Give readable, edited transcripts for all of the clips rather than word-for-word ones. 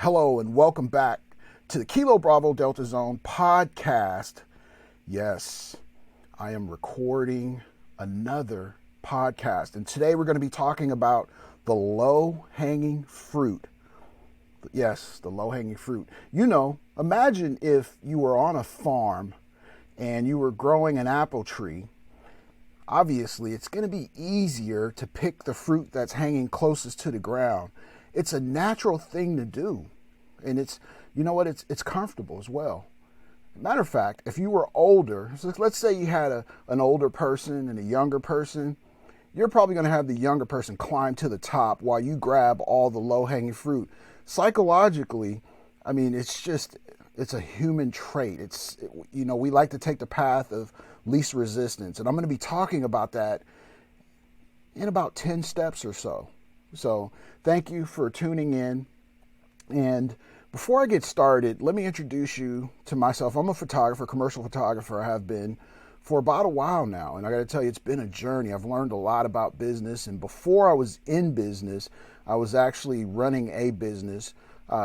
Hello and welcome back to the Kilo Bravo Delta Zone podcast. Yes, I am recording another podcast, and today we're going to be talking about the low-hanging fruit. Yes, the low-hanging fruit. Imagine if you were on a farm and you were growing an apple tree. Obviously, it's going to be easier to pick the fruit that's hanging closest to the ground. It's a natural thing to do. And it's comfortable as well. Matter of fact, if you were older, so let's say you had an older person and a younger person, you're probably going to have the younger person climb to the top while you grab all the low-hanging fruit. Psychologically, it's a human trait. We like to take the path of least resistance. And I'm going to be talking about that in about 10 steps or so. So thank you for tuning in. And before I get started, let me introduce you to myself. I'm a photographer, commercial photographer. I have been for about a while now. And I got to tell you, it's been a journey. I've learned a lot about business. And before I was in business, I was actually running a business,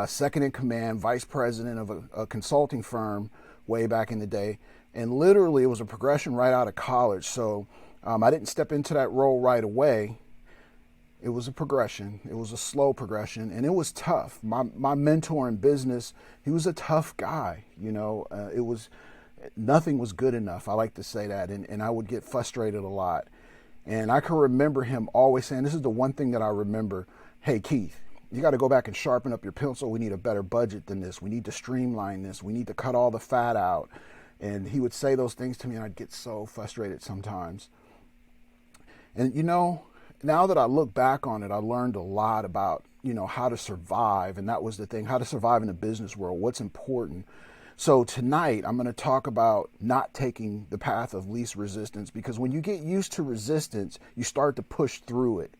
second in command, vice president of a consulting firm way back in the day. And literally, it was a progression right out of college. So I didn't step into that role right away. It was a progression. It was a slow progression, and it was tough. My mentor in business, he was a tough guy. Nothing was good enough. I like to say that, and I would get frustrated a lot. And I can remember him always saying, this is the one thing that I remember, hey, Keith, you got to go back and sharpen up your pencil. We need a better budget than this. We need to streamline this. We need to cut all the fat out. And he would say those things to me, and I'd get so frustrated sometimes. And now that I look back on it, I learned a lot about, how to survive. And that was the thing, how to survive in the business world, what's important. So tonight, I'm going to talk about not taking the path of least resistance, because when you get used to resistance, you start to push through it.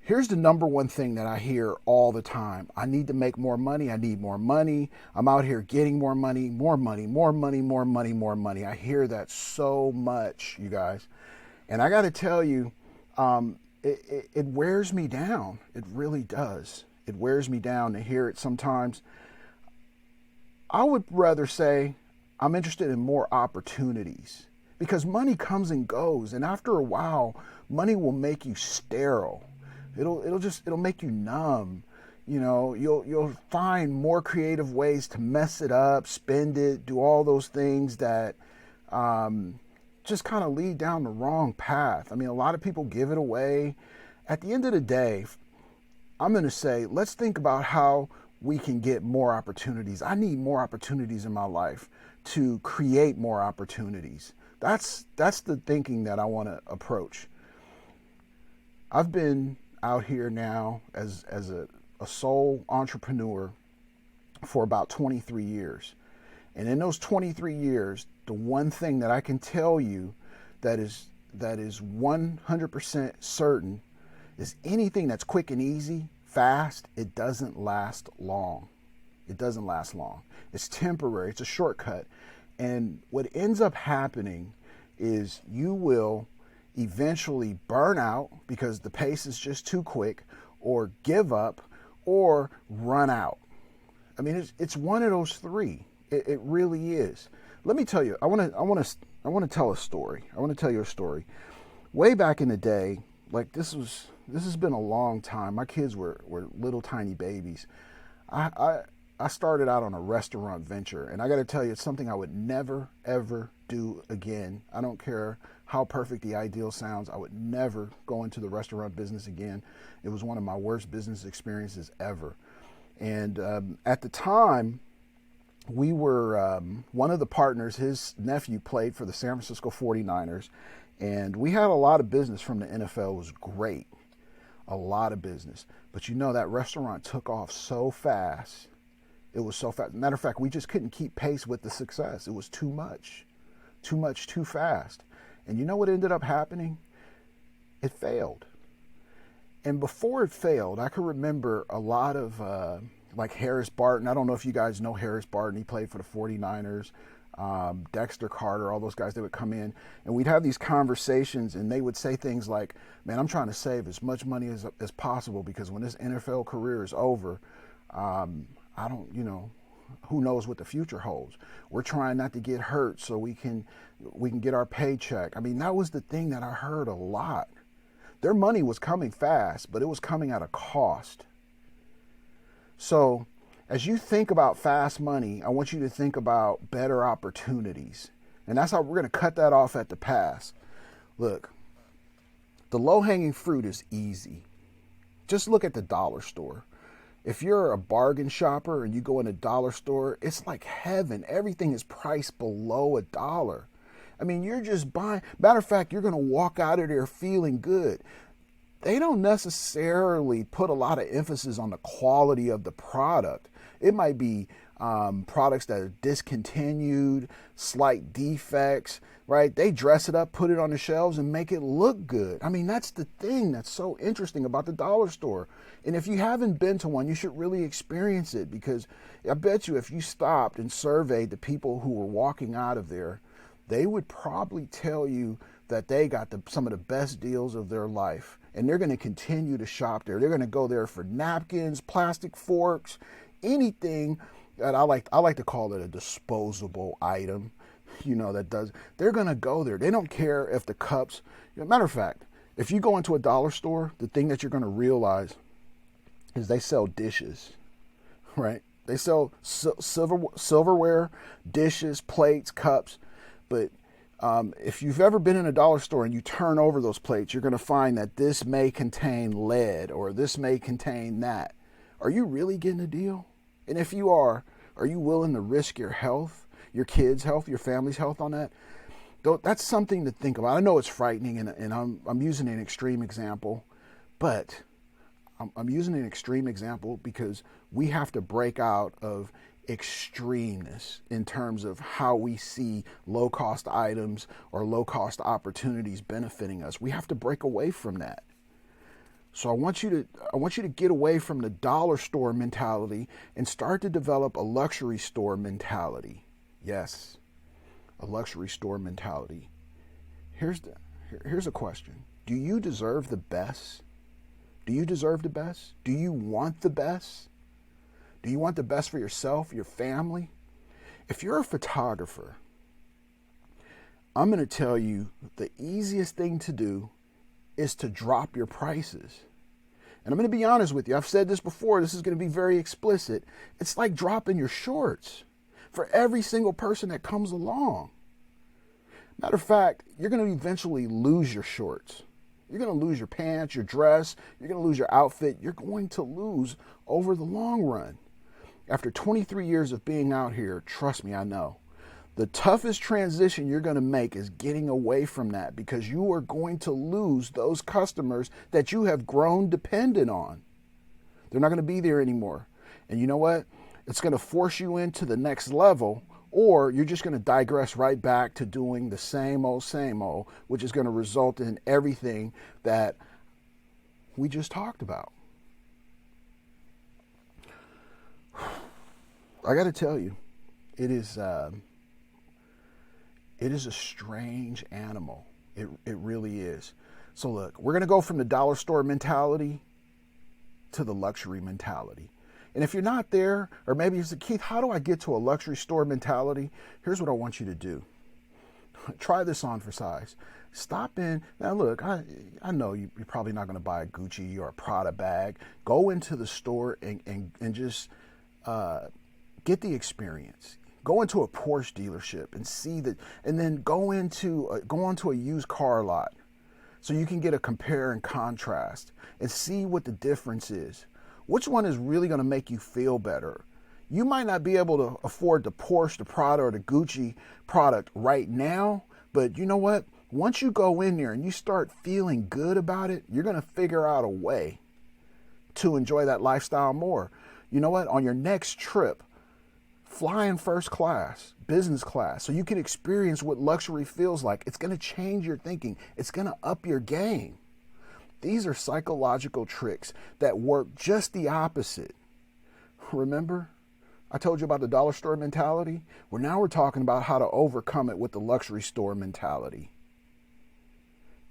Here's the number one thing that I hear all the time. I need to make more money. I need more money. I'm out here getting more money, more money, more money, more money, more money. I hear that so much, you guys. And I got to tell you, it wears me down. It really does. It wears me down to hear it sometimes. I would rather say I'm interested in more opportunities, because money comes and goes. And after a while, money will make you sterile. It'll make you numb. You'll find more creative ways to mess it up, spend it, do all those things that, just kind of lead down the wrong path. A lot of people give it away. At the end of the day, I'm going to say, let's think about how we can get more opportunities. I need more opportunities in my life to create more opportunities. That's the thinking that I want to approach. I've been out here now as a sole entrepreneur for about 23 years. And in those 23 years, the one thing that I can tell you that is 100% certain is anything that's quick and easy, fast, it doesn't last long. It doesn't last long. It's temporary. It's a shortcut. And what ends up happening is you will eventually burn out because the pace is just too quick, or give up, or run out. It's one of those three. It really is. Let me tell you, I want to tell a story. I want to tell you a story. Way back in the day, this has been a long time. My kids were little tiny babies. I started out on a restaurant venture, and I got to tell you, it's something I would never, ever do again. I don't care how perfect the ideal sounds. I would never go into the restaurant business again. It was one of my worst business experiences ever. And at the time, we were, one of the partners, his nephew played for the San Francisco 49ers, and we had a lot of business from the NFL. It was great, a lot of business. But that restaurant took off so fast. It was so fast. Matter of fact, we just couldn't keep pace with the success. It was too much, too fast. And you know what ended up happening? It failed. And before it failed, I can remember a lot of, like Harris Barton. I don't know if you guys know Harris Barton. He played for the 49ers. Dexter Carter, all those guys, they would come in and we'd have these conversations, and they would say things like, man, I'm trying to save as much money as possible, because when this NFL career is over, I don't, who knows what the future holds. We're trying not to get hurt so we can get our paycheck. I mean, that was the thing that I heard a lot. Their money was coming fast, but it was coming at a cost. So as you think about fast money, I want you to think about better opportunities. And that's how we're going to cut that off at the pass. Look, the low-hanging fruit is easy. Just look at the dollar store. If you're a bargain shopper and you go in a dollar store, it's like heaven. Everything is priced below $1. I mean, you're just buying. Matter of fact, you're going to walk out of there feeling good. They don't necessarily put a lot of emphasis on the quality of the product. It might be products that are discontinued, slight defects, right? They dress it up, put it on the shelves, and make it look good. I mean, that's the thing that's so interesting about the dollar store. And if you haven't been to one, you should really experience it, because I bet you if you stopped and surveyed the people who were walking out of there, they would probably tell you that they got some of the best deals of their life. And they're going to continue to shop there. They're going to go there for napkins, plastic forks, anything that I like to call it a disposable item, they're going to go there. They don't care if the cups, matter of fact, if you go into a dollar store, the thing that you're going to realize is they sell dishes, right? They sell silverware, dishes, plates, cups. But if you've ever been in a dollar store and you turn over those plates, you're going to find that this may contain lead or this may contain that. Are you really getting a deal? And if you are you willing to risk your health, your kids' health, your family's health on that? That's something to think about. I know it's frightening, and I'm using an extreme example, but I'm using an extreme example because we have to break out of extremeness in terms of how we see low-cost items or low-cost opportunities benefiting us. We have to break away from that. So I want you to get away from the dollar store mentality and start to develop a luxury store mentality. Yes, a luxury store mentality. Here's a question. Do you deserve the best? Do you deserve the best? Do you want the best? Do you want the best for yourself, your family? If you're a photographer, I'm going to tell you the easiest thing to do is to drop your prices. And I'm going to be honest with you. I've said this before. This is going to be very explicit. It's like dropping your shorts for every single person that comes along. Matter of fact, you're going to eventually lose your shorts. You're going to lose your pants, your dress. You're going to lose your outfit. You're going to lose over the long run. After 23 years of being out here, trust me, I know. The toughest transition you're going to make is getting away from that, because you are going to lose those customers that you have grown dependent on. They're not going to be there anymore. And you know what? It's going to force you into the next level, or you're just going to digress right back to doing the same old, which is going to result in everything that we just talked about. I got to tell you, it is a strange animal. It really is. So look, we're going to go from the dollar store mentality to the luxury mentality. And if you're not there, or maybe you say, Keith, how do I get to a luxury store mentality? Here's what I want you to do. Try this on for size. Stop in. Now look, I know you're probably not going to buy a Gucci or a Prada bag. Go into the store and just get the experience. Go into a Porsche dealership and see that, and then go onto a used car lot so you can get a compare and contrast and see what the difference is. Which one is really going to make you feel better? You might not be able to afford the Porsche, the Prada, or the Gucci product right now, but you know what? Once you go in there and you start feeling good about it, you're going to figure out a way to enjoy that lifestyle more. You know what? On your next trip, fly in first class, business class, so you can experience what luxury feels like. It's going to change your thinking. It's going to up your game. These are psychological tricks that work just the opposite. Remember, I told you about the dollar store mentality? Well, now we're talking about how to overcome it with the luxury store mentality.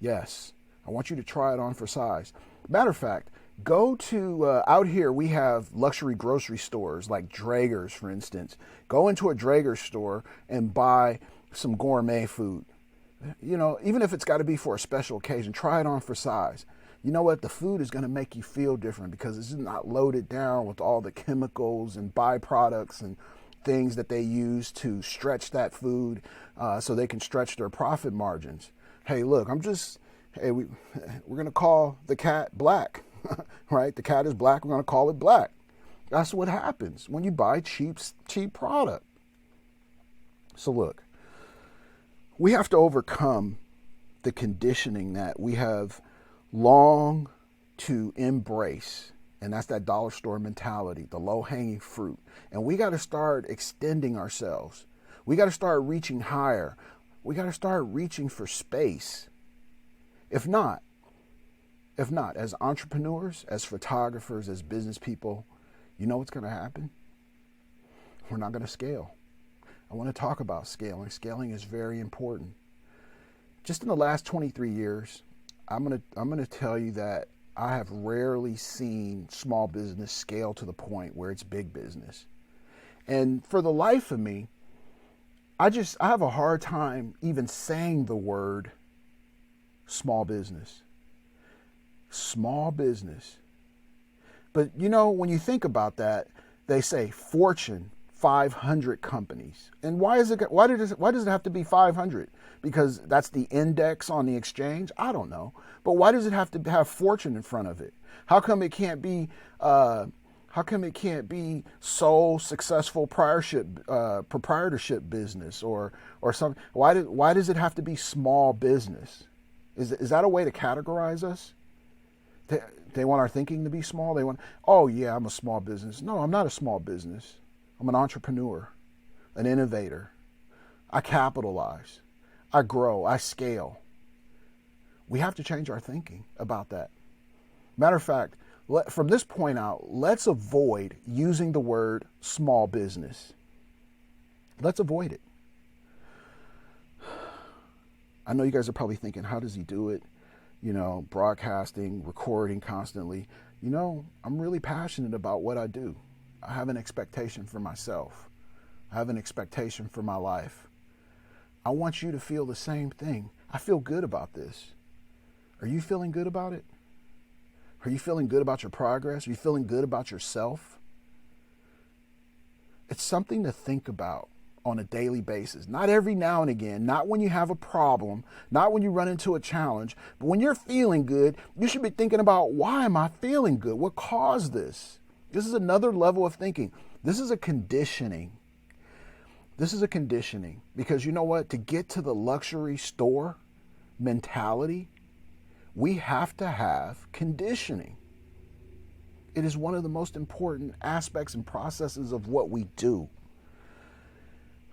Yes, I want you to try it on for size. Matter of fact, Go to, out here, we have luxury grocery stores like Draeger's, for instance. Go into a Draeger store and buy some gourmet food. You know, even if it's got to be for a special occasion, try it on for size. You know what? The food is going to make you feel different because it's not loaded down with all the chemicals and byproducts and things that they use to stretch that food so they can stretch their profit margins. Hey, look, we're going to call the cat black, right? The cat is black. We're going to call it black. That's what happens when you buy cheap product. So look, we have to overcome the conditioning that we have long to embrace. And that's that dollar store mentality, the low-hanging fruit. And we got to start extending ourselves. We got to start reaching higher. We got to start reaching for space. If not, as entrepreneurs, as photographers, as business people, you know what's going to happen? We're not going to scale. I want to talk about scaling. Scaling is very important. Just in the last 23 years, I'm going to tell you that I have rarely seen small business scale to the point where it's big business. And for the life of me, I have a hard time even saying the word small business. Small business. But you know, when you think about that, they say Fortune 500 companies. And why does it have to be 500? Because that's the index on the exchange? I don't know. But why does it have to have Fortune in front of it? How come it can't be sole successful proprietorship business or something? Why does it have to be small business? Is that a way to categorize us? They want our thinking to be small. They want, oh yeah, I'm a small business. No, I'm not a small business. I'm an entrepreneur, an innovator. I capitalize. I grow. I scale. We have to change our thinking about that. Matter of fact, from this point out, let's avoid using the word small business. Let's avoid it. I know you guys are probably thinking, how does he do it? You know, broadcasting, recording constantly. You know, I'm really passionate about what I do. I have an expectation for myself. I have an expectation for my life. I want you to feel the same thing. I feel good about this. Are you feeling good about it? Are you feeling good about your progress? Are you feeling good about yourself? It's something to think about on a daily basis. Not every now and again, not when you have a problem, not when you run into a challenge, but when you're feeling good, you should be thinking about, why am I feeling good? What caused this? This is another level of thinking. This is a conditioning. This is a conditioning because you know what? To get to the luxury store mentality, we have to have conditioning. It is one of the most important aspects and processes of what we do.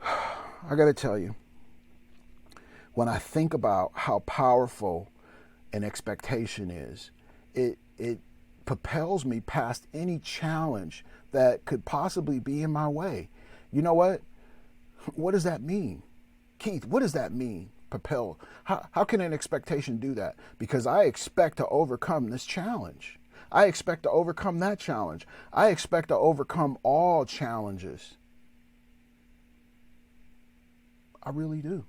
I got to tell you, when I think about how powerful an expectation is, it propels me past any challenge that could possibly be in my way. You know what? What does that mean? Keith, what does that mean? Propel. How can an expectation do that? Because I expect to overcome this challenge. I expect to overcome that challenge. I expect to overcome all challenges. I really do.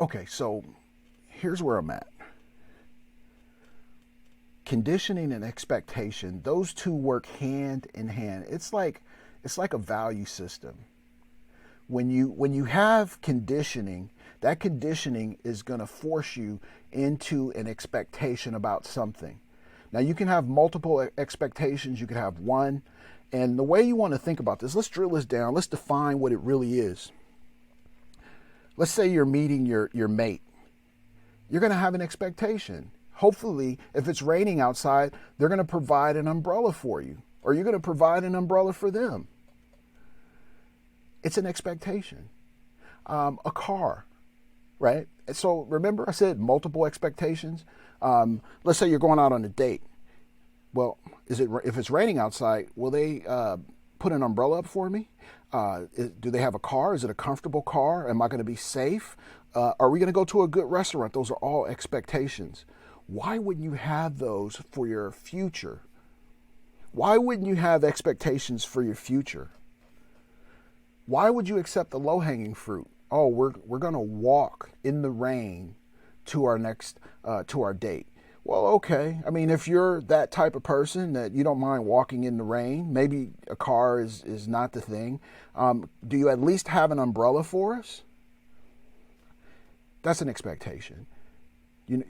Okay, so here's where I'm at. Conditioning and expectation, those two work hand in hand. It's like a value system. When you have conditioning, that conditioning is going to force you into an expectation about something. Now you can have multiple expectations, you could have one. And the way you want to think about this, let's drill this down. Let's define what it really is. Let's say you're meeting your mate. You're going to have an expectation. Hopefully, if it's raining outside, they're going to provide an umbrella for you, or you're going to provide an umbrella for them. It's an expectation. A car, right? So remember I said multiple expectations? Let's say you're going out on a date. Well, if it's raining outside, will they put an umbrella up for me? Do they have a car? Is it a comfortable car? Am I going to be safe? Are we going to go to a good restaurant? Those are all expectations. Why wouldn't you have those for your future? Why wouldn't you have expectations for your future? Why would you accept the low-hanging fruit? Oh, we're going to walk in the rain to our next to our date. Well, okay. I mean, if you're that type of person that you don't mind walking in the rain, maybe a car is not the thing. Do you at least have an umbrella for us? That's an expectation. You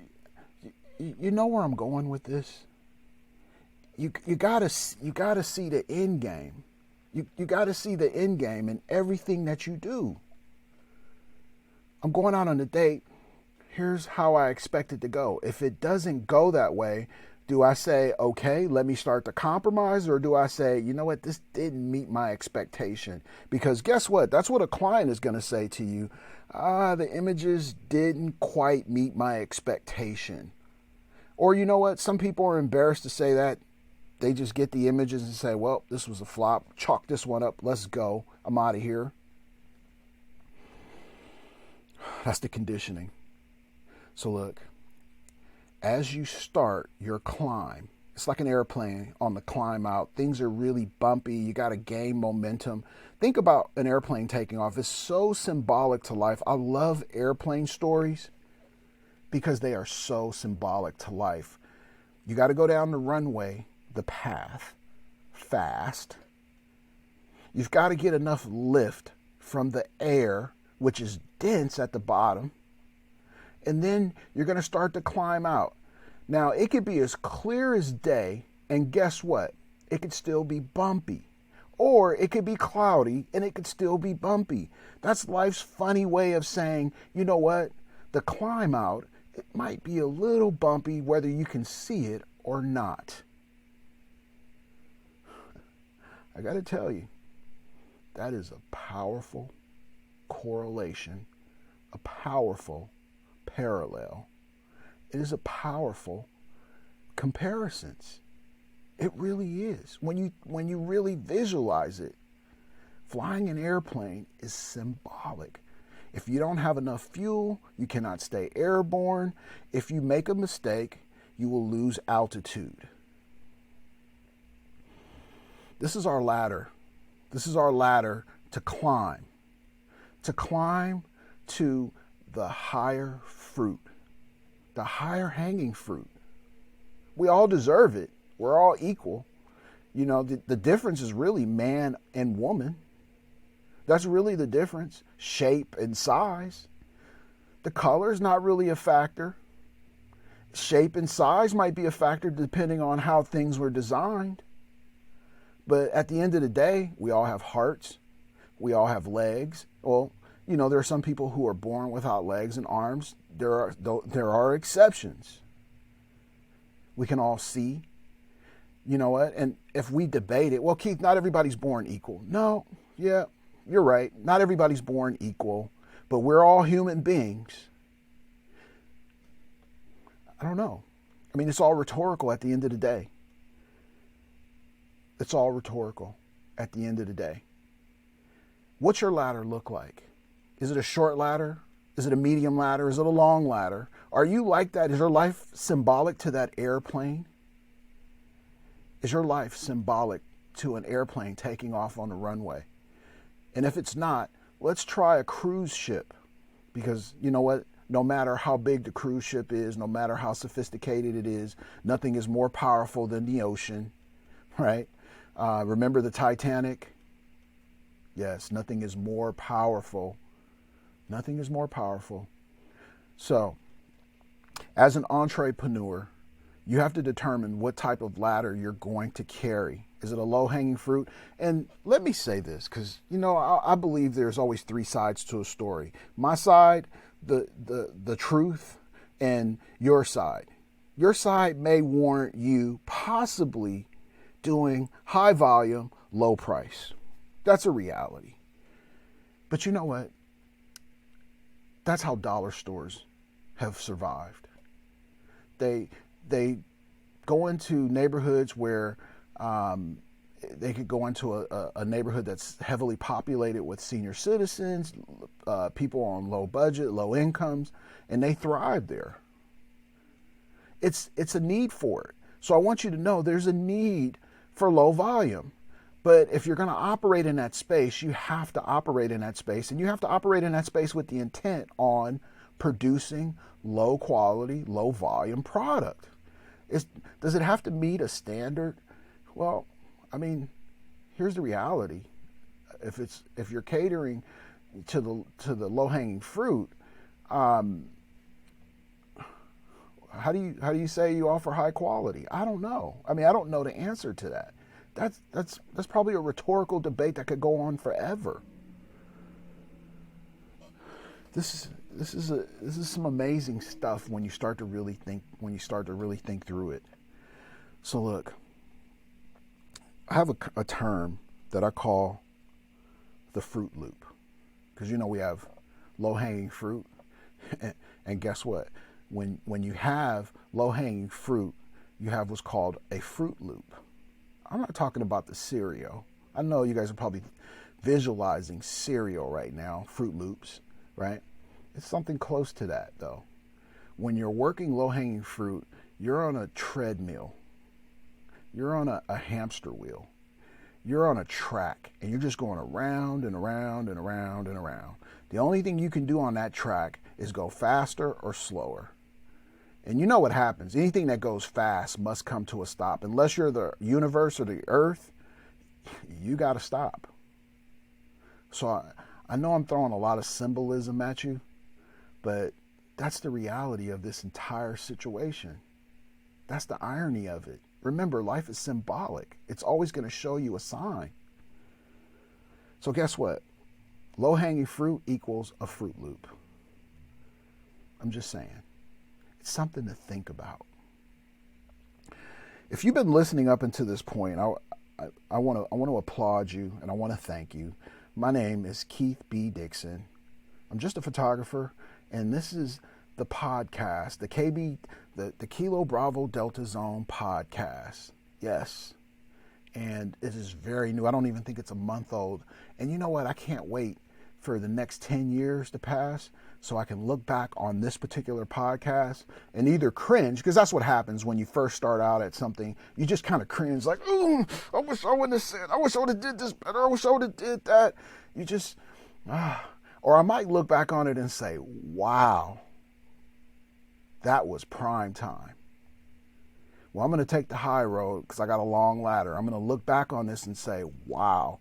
know where I'm going with this? You gotta see the end game. You gotta see the end game in everything that you do. I'm going out on a date. Here's how I expect it to go. If it doesn't go that way, do I say, okay, let me start to compromise? Or do I say, you know what, this didn't meet my expectation? Because guess what? That's what a client is going to say to you. The images didn't quite meet my expectation. Or you know what? Some people are embarrassed to say that. They just get the images and say, well, this was a flop. Chalk this one up. Let's go. I'm out of here. That's the conditioning. So look, as you start your climb, it's like an airplane on the climb out. Things are really bumpy. You got to gain momentum. Think about an airplane taking off. It's so symbolic to life. I love airplane stories because they are so symbolic to life. You got to go down the runway, the path, fast. You've got to get enough lift from the air, which is dense at the bottom. And then you're going to start to climb out. Now, it could be as clear as day, and guess what? It could still be bumpy. Or it could be cloudy, and it could still be bumpy. That's life's funny way of saying, you know what? The climb out, it might be a little bumpy whether you can see it or not. I got to tell you, that is a powerful correlation, a powerful parallel. It is a powerful comparisons. It really is. When you really visualize it, flying an airplane is symbolic. If you don't have enough fuel, you cannot stay airborne. If you make a mistake, you will lose altitude. This is our ladder. This is our ladder to climb. To climb to the higher fruit, the higher hanging fruit. We all deserve it. We're all equal. You know, the difference is really man and woman. That's really the difference. Shape and size. The color is not really a factor. Shape and size might be a factor depending on how things were designed. But at the end of the day, we all have hearts. We all have legs. Well, you know, there are some people who are born without legs and arms. There are exceptions. We can all see. You know what? And if we debate it, well, Keith, not everybody's born equal. No, yeah, you're right. Not everybody's born equal, but we're all human beings. I don't know. I mean, it's all rhetorical at the end of the day. It's all rhetorical at the end of the day. What's your ladder look like? Is it a short ladder? Is it a medium ladder? Is it a long ladder? Are you like that? Is your life symbolic to that airplane? Is your life symbolic to an airplane taking off on the runway? And if it's not, let's try a cruise ship. Because you know what? No matter how big the cruise ship is, no matter how sophisticated it is, nothing is more powerful than the ocean, right? Remember the Titanic? Yes, nothing is more powerful. Nothing is more powerful. So, as an entrepreneur, you have to determine what type of ladder you're going to carry. Is it a low-hanging fruit? And let me say this, because, you know, I believe there's always three sides to a story. My side, the truth, and your side. Your side may warrant you possibly doing high volume, low price. That's a reality. But you know what? That's how dollar stores have survived. They go into neighborhoods where they could go into a neighborhood that's heavily populated with senior citizens, people on low budget, low incomes, and they thrive there. It's a need for it. So I want you to know there's a need for low volume. But if you're going to operate in that space, you have to operate in that space, and you have to operate in that space with the intent on producing low quality, low volume product. Does it have to meet a standard? Well, I mean, here's the reality. If you're catering to the low hanging fruit, how do you say you offer high quality? I don't know. I mean, I don't know the answer to that. That's probably a rhetorical debate that could go on forever. This is some amazing stuff when you start to really think through it. So look, I have a term that I call the fruit loop, because we have low hanging fruit, and guess what? When you have low hanging fruit, you have what's called a fruit loop. I'm not talking about the cereal. I know you guys are probably visualizing cereal right now, Fruit Loops, right? It's something close to that, though. When you're working low-hanging fruit, you're on a treadmill. You're on a hamster wheel. You're on a track, and you're just going around and around and around and around. The only thing you can do on that track is go faster or slower. And you know what happens. Anything that goes fast must come to a stop. Unless you're the universe or the earth, you got to stop. So I know I'm throwing a lot of symbolism at you, but that's the reality of this entire situation. That's the irony of it. Remember, life is symbolic. It's always going to show you a sign. So guess what? Low-hanging fruit equals a Fruit Loop. I'm just saying. It's something to think about. If you've been listening up until this point, I want to applaud you, and I want to thank you. My name is Keith B. Dixon. I'm just a photographer, and this is the podcast, the Kilo Bravo Delta Zone podcast. Yes. And it is very new. I don't even think it's a month old. And you know what? I can't wait for the next 10 years to pass so I can look back on this particular podcast and either cringe, because that's what happens when you first start out at something. You just kind of cringe, like, oh, I wish I wouldn't have said, I wish I would have did this better, I wish I would have did that. You just, or I might look back on it and say, wow, that was prime time. Well, I'm going to take the high road because I got a long ladder. I'm going to look back on this and say, wow,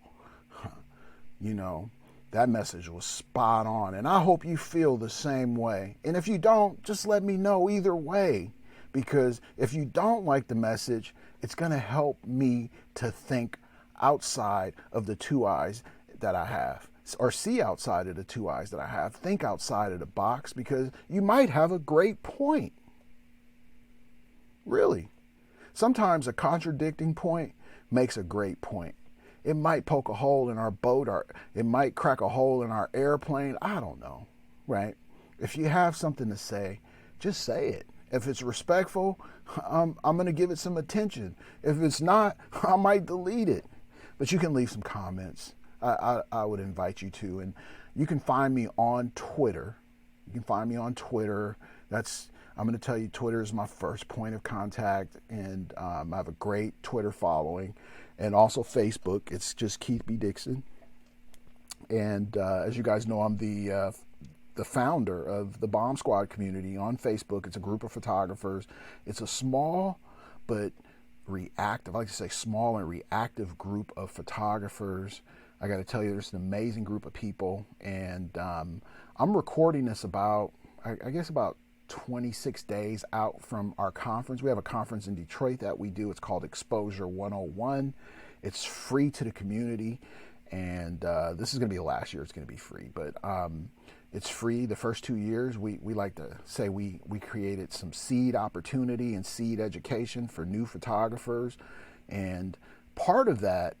that message was spot on. And I hope you feel the same way. And if you don't, just let me know either way. Because if you don't like the message, it's going to help me to think outside of the two eyes that I have. Or see outside of the two eyes that I have. Think outside of the box, because you might have a great point. Really. Sometimes a contradicting point makes a great point. It might poke a hole in our boat, or it might crack a hole in our airplane. I don't know, right? If you have something to say, just say it. If it's respectful, I'm going to give it some attention. If it's not, I might delete it. But you can leave some comments. I would invite you to. And you can find me on Twitter. I'm going to tell you, Twitter is my first point of contact, and I have a great Twitter following. And also Facebook, it's just Keith B. Dixon. And as you guys know, I'm the founder of the Bomb Squad community on Facebook. It's a group of photographers. It's a small but reactive, I like to say small and reactive group of photographers. I got to tell you, there's an amazing group of people. And I'm recording this about 26 days out from our conference. We have a conference in Detroit that we do. It's called Exposure 101. It's free to the community, and this is going to be the last year it's going to be free, but it's free. The first 2 years, we like to say we created some seed opportunity and seed education for new photographers, and part of that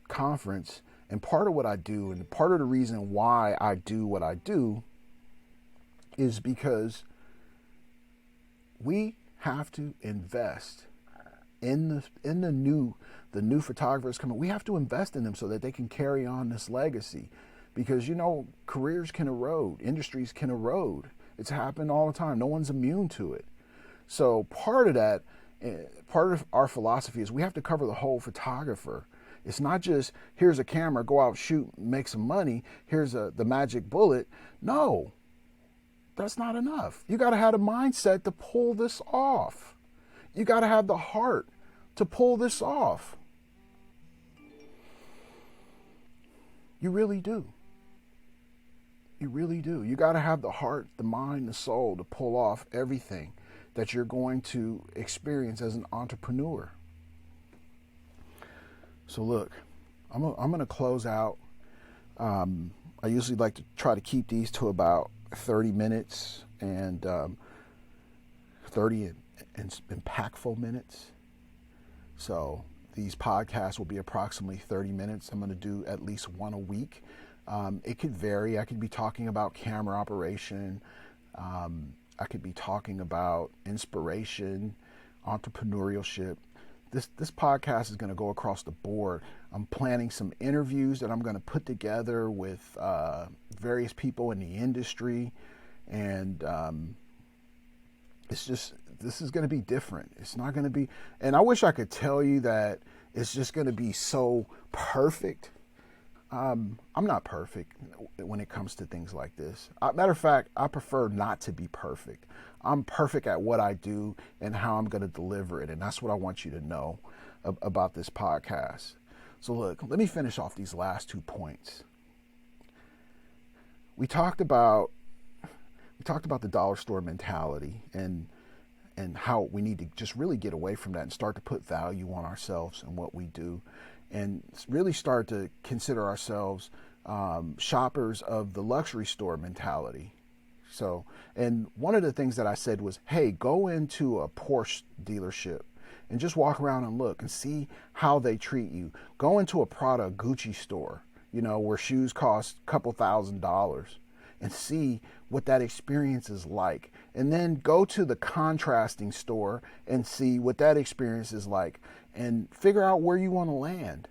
conference, and part of what I do, and part of the reason why I do what I do, is because we have to invest the new photographers coming. We have to invest in them so that they can carry on this legacy, because careers can erode, industries can erode. It's happened all the time. No one's immune to it. So part of our philosophy is we have to cover the whole photographer. It's not just, here's a camera, go out, shoot, make some money. Here's the magic bullet. No, that's not enough. You got to have a mindset to pull this off. You got to have the heart to pull this off. You really do. You really do. You got to have the heart, the mind, the soul to pull off everything that you're going to experience as an entrepreneur. So look, I'm going to close out. I usually like to try to keep these to about 30 minutes and 30 and impactful minutes. So these podcasts will be approximately 30 minutes. I'm going to do at least one a week. It could vary. I could be talking about camera operation. I could be talking about inspiration, entrepreneurship. This podcast is going to go across the board. I'm planning some interviews that I'm going to put together with various people in the industry, and this is going to be different. It's not going to be, and I wish I could tell you that it's just going to be so perfect. I'm not perfect when it comes to things like this. Matter of fact, I prefer not to be perfect. I'm perfect at what I do and how I'm going to deliver it. And that's what I want you to know about this podcast. So look, let me finish off these last 2 points. We talked about the dollar store mentality and how we need to just really get away from that and start to put value on ourselves and what we do, and really start to consider ourselves shoppers of the luxury store mentality. So, and one of the things that I said was, hey, go into a Porsche dealership and just walk around and look and see how they treat you. Go into a Prada Gucci store, where shoes cost a couple $1,000s, and see what that experience is like. And then go to the contrasting store and see what that experience is like, and figure out where you want to land.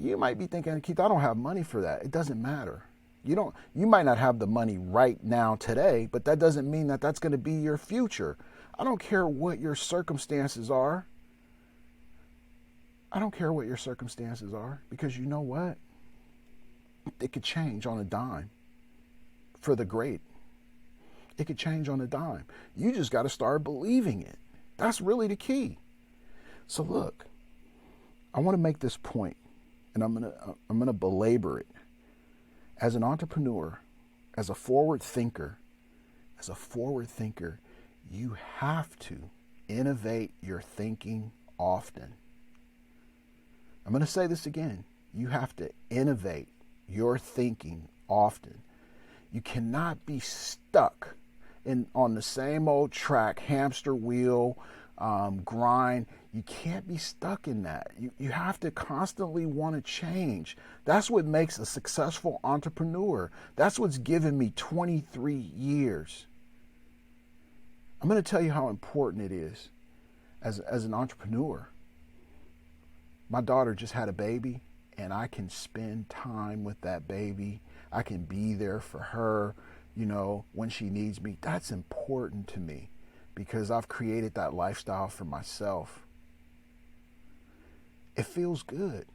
You might be thinking, Keith, I don't have money for that. It doesn't matter. You might not have the money right now today, but that doesn't mean that that's going to be your future. I don't care what your circumstances are. I don't care what your circumstances are, because you know what? It could change on a dime for the great. It could change on a dime. You just got to start believing it. That's really the key. So look, I want to make this point, and I'm going to belabor it. As an entrepreneur, as a forward thinker, you have to innovate your thinking often. I'm going to say this again. You have to innovate your thinking often. You cannot be stuck on the same old track, hamster wheel, grind. You can't be stuck in that. You have to constantly want to change. That's what makes a successful entrepreneur. That's what's given me 23 years. I'm going to tell you how important it is as an entrepreneur. My daughter just had a baby, and I can spend time with that baby. I can be there for her, when she needs me. That's important to me, because I've created that lifestyle for myself. It feels good.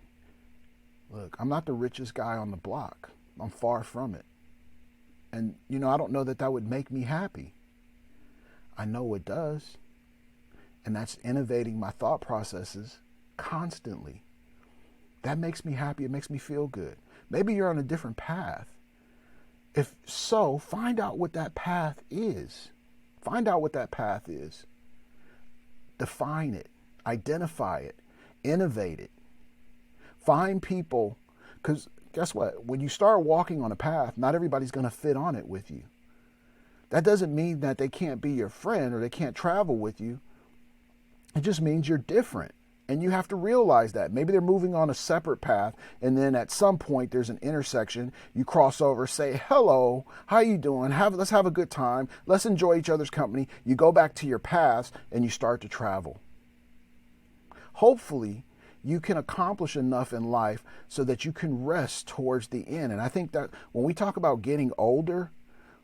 Look, I'm not the richest guy on the block. I'm far from it. And, I don't know that would make me happy. I know it does. And that's innovating my thought processes constantly. That makes me happy. It makes me feel good. Maybe you're on a different path. If so, find out what that path is. Find out what that path is. Define it. Identify it. Innovate it. Find people, because guess what? When you start walking on a path, not everybody's going to fit on it with you. That doesn't mean that they can't be your friend or they can't travel with you. It just means you're different. And you have to realize that. Maybe they're moving on a separate path, and then at some point there's an intersection. You cross over, say, hello, how you doing? Let's have a good time. Let's enjoy each other's company. You go back to your paths and you start to travel. hopefully you can accomplish enough in life so that you can rest towards the end. And I think that when we talk about getting older,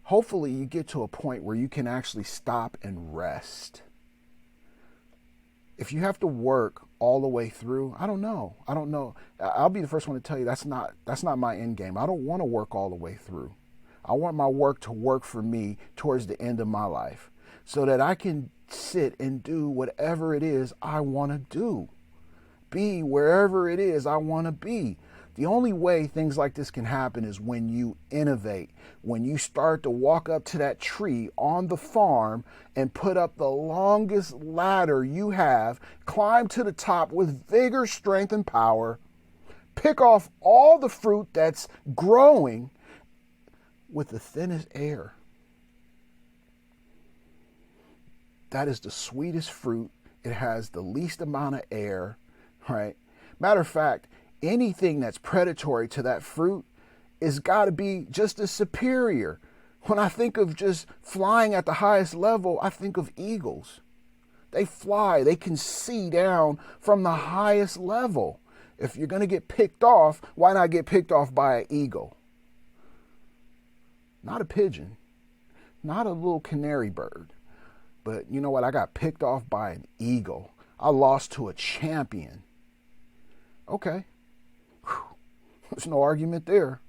hopefully you get to a point where you can actually stop and rest. If you have to work all the way through, I don't know. I'll be the first one to tell you that's not my end game. I don't want to work all the way through. I want my work to work for me towards the end of my life so that I can sit and do whatever it is I want to do. Be wherever it is I want to be. The only way things like this can happen is when you innovate, when you start to walk up to that tree on the farm and put up the longest ladder you have, climb to the top with vigor, strength, and power, pick off all the fruit that's growing with the thinnest air. That is the sweetest fruit. It has the least amount of air, right? Matter of fact, anything that's predatory to that fruit is got to be just as superior. When I think of just flying at the highest level, I think of eagles. They fly, they can see down from the highest level. If you're going to get picked off, why not get picked off by an eagle? Not a pigeon, not a little canary bird. But you know what? I got picked off by an eagle. I lost to a champion. Okay. There's no argument there.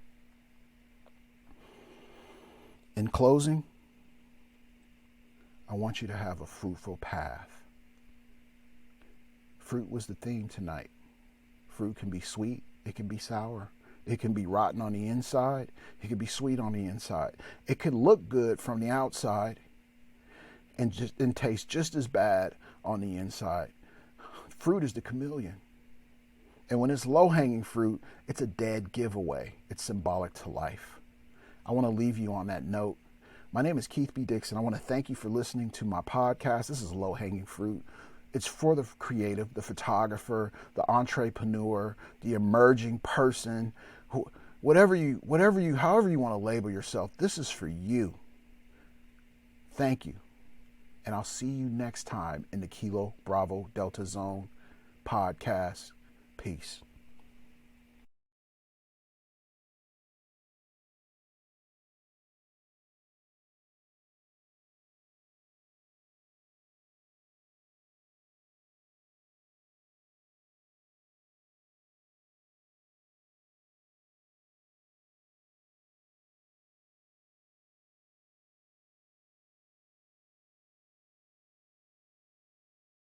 In closing, I want you to have a fruitful path. Fruit was the theme tonight. Fruit can be sweet. It can be sour. It can be rotten on the inside. It can be sweet on the inside. It can look good from the outside and taste just as bad on the inside. Fruit is the chameleon. And when it's low-hanging fruit, it's a dead giveaway. It's symbolic to life. I want to leave you on that note. My name is Keith B. Dixon. I want to thank you for listening to my podcast. This is Low-Hanging Fruit. It's for the creative, the photographer, the entrepreneur, the emerging person, however you want to label yourself. This is for you. Thank you. And I'll see you next time in the Kilo Bravo Delta Zone podcast. Peace.